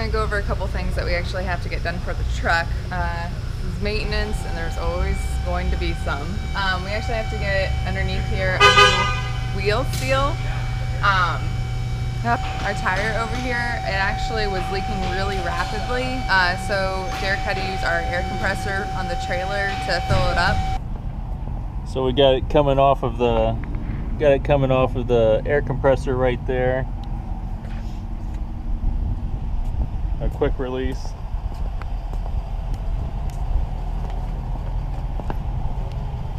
gonna go over a couple things that we actually have to get done for the truck. This is maintenance, and there's always going to be some. We actually have to get underneath here a new wheel seal. Our tire over here, it actually was leaking really rapidly. So Derek had to use our air compressor on the trailer to fill it up. So we got it coming off of the air compressor right there. A quick release.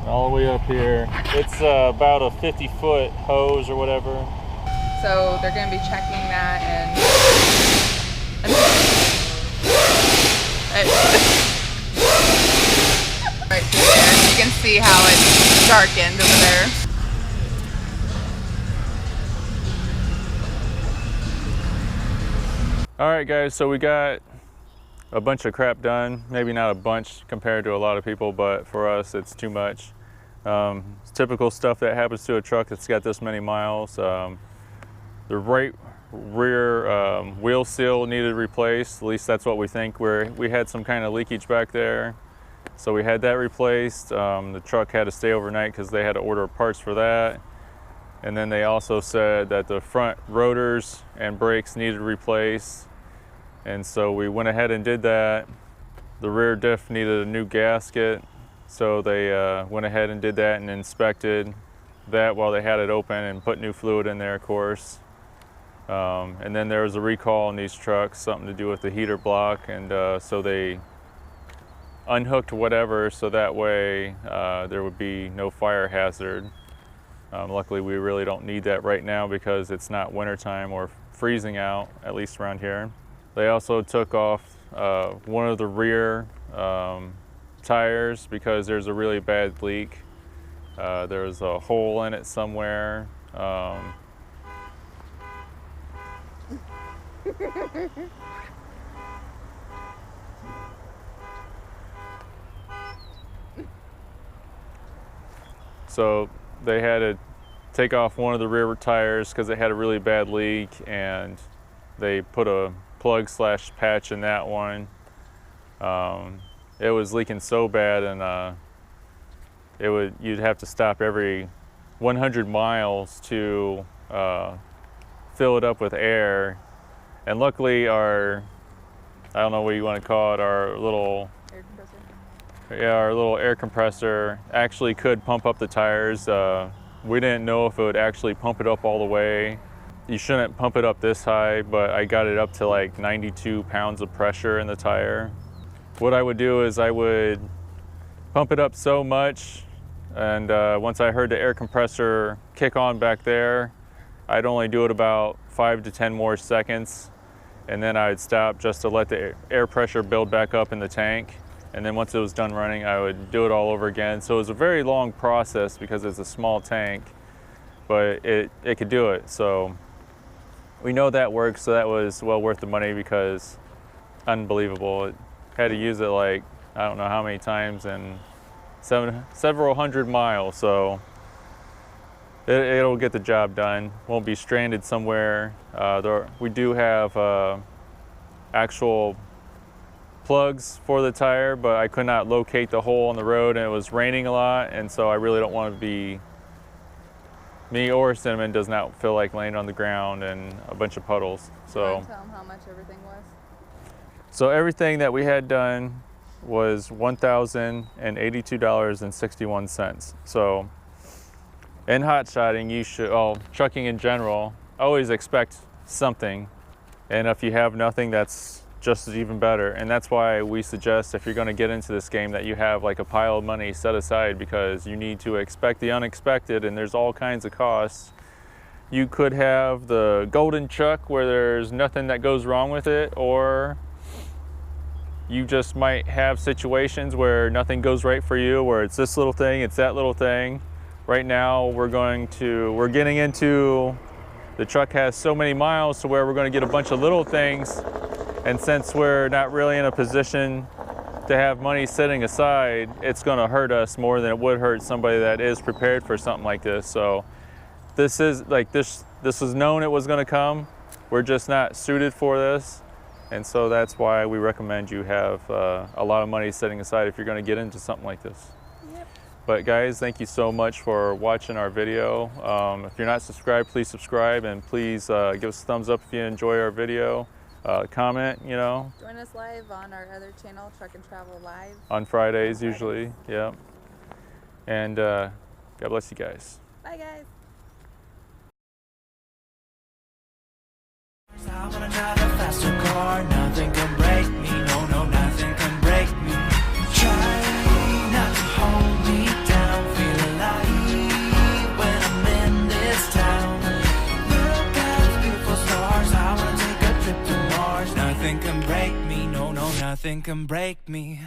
All the way up here. It's about a 50-foot hose or whatever. So they're going to be checking that and right through there. You can see how it's darkened over there. All right, guys, so we got a bunch of crap done. Maybe not a bunch compared to a lot of people, but for us, it's too much. It's typical stuff that happens to a truck that's got this many miles. The right rear wheel seal needed replaced. At least that's what we think. We had some kind of leakage back there, so we had that replaced. The truck had to stay overnight because they had to order parts for that. And then they also said that the front rotors and brakes needed replaced. And so we went ahead and did that. The rear diff needed a new gasket. So they went ahead and did that and inspected that while they had it open and put new fluid in there, of course. And then there was a recall on these trucks, something to do with the heater block. And so they unhooked whatever so that way there would be no fire hazard. Luckily, we really don't need that right now because it's not wintertime or freezing out, at least around here. They also took off one of the rear tires because there's a really bad leak. There's a hole in it somewhere. So they had to take off one of the rear tires because it had a really bad leak, and they put a plug/patch in that one. It was leaking so bad, and you'd have to stop every 100 miles to fill it up with air. And luckily our, I don't know what you want to call it, our little Air compressor. Yeah, our little air compressor actually could pump up the tires. We didn't know if it would actually pump it up all the way. You shouldn't pump it up this high, but I got it up to like 92 pounds of pressure in the tire. What I would do is I would pump it up so much, and once I heard the air compressor kick on back there, I'd only do it about 5 to 10 more seconds, and then I'd stop just to let the air pressure build back up in the tank. And then once it was done running, I would do it all over again. So it was a very long process because it's a small tank, but it could do it. So we know that works, so that was well worth the money because unbelievable. It had to use it like, I don't know how many times and several hundred miles. So it'll get the job done. Won't be stranded somewhere. We do have actual plugs for the tire, but I could not locate the hole on the road, and it was raining a lot, and so I really don't want to be, me or Cinnamon does not feel like laying on the ground and a bunch of puddles. So You want to tell them how much everything was? So everything that we had done was $1,082.61. So in hot shotting, you should, trucking in general, always expect something, and if you have nothing, that's just as even better. And that's why we suggest, if you're going to get into this game, that you have like a pile of money set aside, because you need to expect the unexpected, and there's all kinds of costs. You could have the golden chuck where there's nothing that goes wrong with it, or you just might have situations where nothing goes right for you, where it's this little thing, it's that little thing. Right now we're getting into, the truck has so many miles to where we're going to get a bunch of little things. And since we're not really in a position to have money sitting aside, it's going to hurt us more than it would hurt somebody that is prepared for something like this. So this is like, this was known it was going to come. We're just not suited for this. And so that's why we recommend you have a lot of money setting aside if you're going to get into something like this. Yep. But guys, thank you so much for watching our video. If you're not subscribed, please subscribe, and please give us a thumbs up if you enjoy our video. Comment, you know. Join us live on our other channel, Truck and Travel Live. On Fridays usually, yeah. And God bless you guys. Bye guys. I wanna drive a faster car, nothing can break me, no, no, nothing can break me. Try not to hold me down, feel alive when I'm in this town. Look at the beautiful stars, I wanna take a trip to Mars. Nothing can break me, no, no, nothing can break me.